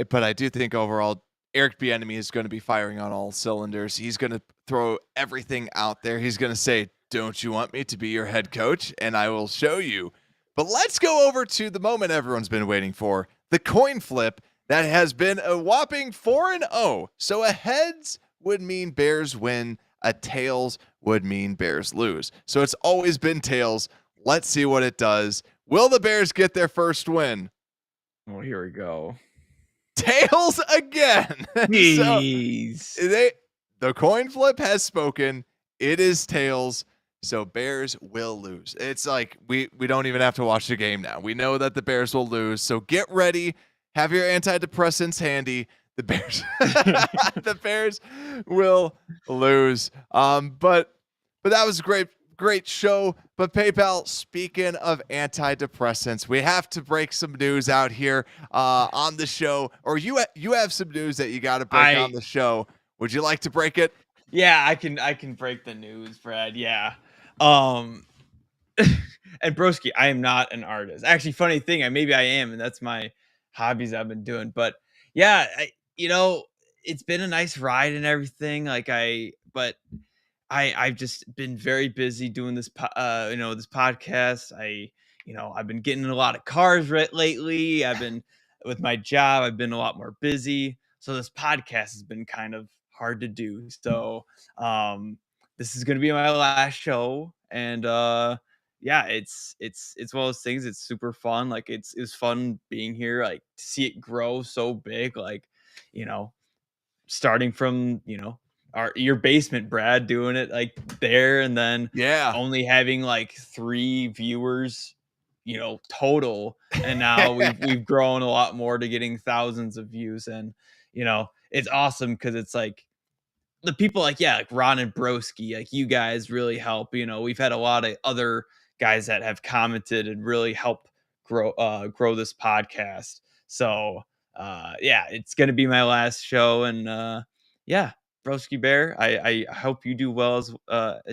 But I do think overall, Eric Bieniemy is going to be firing on all cylinders. He's going to throw everything out there. He's going to say, "Don't you want me to be your head coach? And I will show you." But let's go over to the moment everyone's been waiting for, the coin flip that has been a whopping 4-0. So a heads would mean Bears win, a tails would mean Bears lose. So it's always been tails. Let's see what it does. Will the Bears get their first win? Well, here we go. Tails again. Jeez. So the coin flip has spoken. It is tails. So Bears will lose. It's like we don't even have to watch the game now. We know that the Bears will lose. So get ready. Have your antidepressants handy. The Bears the Bears will lose. But that was great show. But PayPal, speaking of antidepressants, we have to break some news out here on the show. Or you have some news that you got to break on the show. Would you like to break it? Yeah, I can break the news, Brad. Yeah. And Broski, I am not an artist. Actually, funny thing, maybe I am, and that's my hobbies I've been doing. But yeah, it's been a nice ride and everything. I've just been very busy doing this, this podcast. I've been getting in a lot of cars lately. I've been with my job. I've been a lot more busy. So this podcast has been kind of hard to do. So this is going to be my last show. And yeah, it's one of those things. It's super fun. Like it was fun being here, like to see it grow so big, like, starting from, your basement, Brad, doing it like there, and then only having like 3 viewers, total, and now we've grown a lot more to getting thousands of views, and it's awesome because it's like the people like Ron and Broski, like you guys really help. We've had a lot of other guys that have commented and really help grow this podcast. So it's gonna be my last show, and Broski Bear, I hope you do well as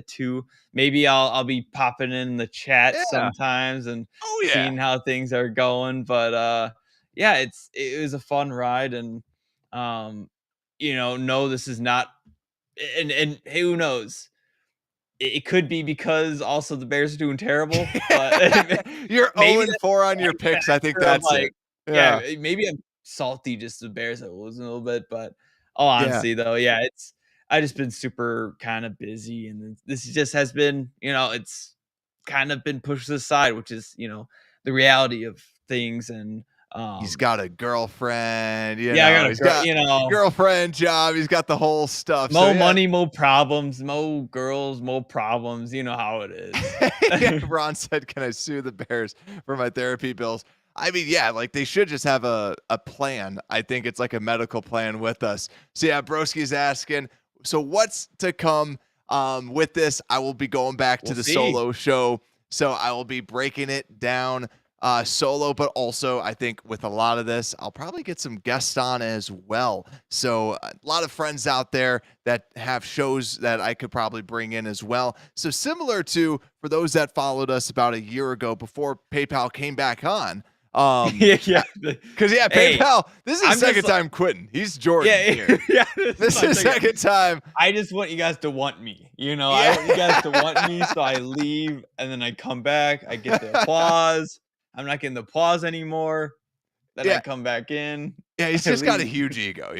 too. Maybe I'll be popping in the chat sometimes and seeing how things are going. But it was a fun ride, and no, this is not, and who knows? It could be because also the Bears are doing terrible. But you're 0-4 on your picks. I think that's like, it. Yeah, maybe I'm salty just the Bears are losing a little bit, but all honesty though, I just been super kind of busy, and this just has been, it's kind of been pushed to the side, which is, the reality of things. And he's got a girlfriend. I got a girlfriend, job. He's got the whole stuff. More money, more problems, more girls, more problems. You know how it is. Ron said, "Can I sue the Bears for my therapy bills?" I mean, like they should just have a plan. I think it's like a medical plan with us. So Broski's asking, so what's to come with this? I will be going back to the solo show. So I will be breaking it down solo, but also I think with a lot of this, I'll probably get some guests on as well. So a lot of friends out there that have shows that I could probably bring in as well. So similar to, for those that followed us about a year ago before PayPal came back on, because PayPal, this is his second time quitting. He's Jordan here. This is second time. I just want you guys to want me. I want you guys to want me, so I leave and then I come back. I get the applause. I'm not getting the applause anymore. Then I come back in. Yeah, he's just got a huge ego.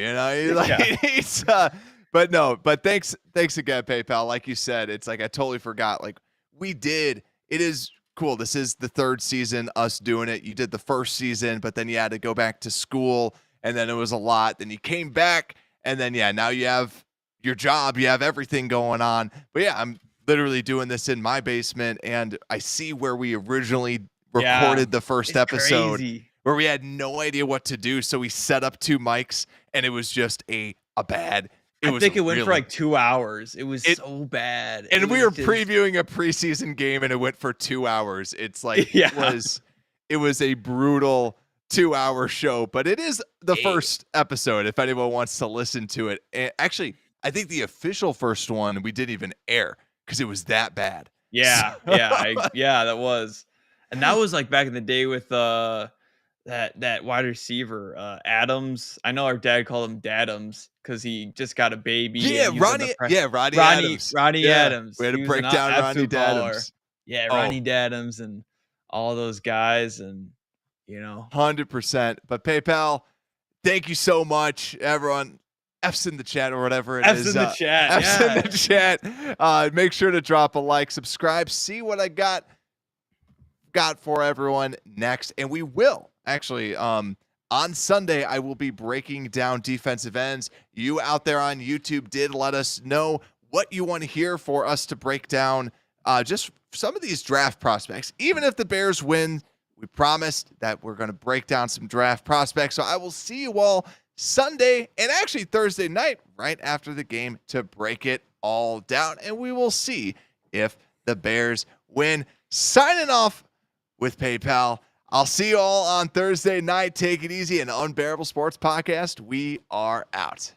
But thanks again, PayPal. Like you said, it's like I totally forgot. Like it is cool. This is the 3rd season, us doing it. You did the 1st season, but then you had to go back to school, and then it was a lot. Then you came back, and then now you have your job, you have everything going on. But I'm literally doing this in my basement, and I see where we originally recorded the first episode, where we had no idea what to do. So we set up 2 mics, and it was just a bad. I think it went for like 2 hours. It was so bad. And we were previewing a preseason game, and it went for 2 hours. It's like it was a brutal 2-hour show, but it is the first episode if anyone wants to listen to it. And actually, I think the official first one we didn't even air because it was that bad. Yeah, that was. And that was like back in the day with that wide receiver, Adams. I know our dad called him Dadams because he just got a baby. Yeah, And he was on the Ronnie Adams. Ronnie Yeah, Adams. we had to He was break an down Ronnie absolute baller. Adams. Yeah, Oh. Ronnie Adams and all those guys, and 100%. But PayPal, thank you so much, everyone. F's in the chat or whatever it F's is. in the chat. F's in the chat. Make sure to drop a like, subscribe, see what I got for everyone next. And we will actually on Sunday, I will be breaking down defensive ends. You out there on YouTube did let us know what you want to hear for us to break down just some of these draft prospects. Even if the Bears win, we promised that we're going to break down some draft prospects. So I will see you all Sunday and actually Thursday night right after the game to break it all down. And we will see if the Bears win. Signing off with PayPal. I'll see you all on Thursday night. Take it easy. An Unbearable Sports Podcast. We are out.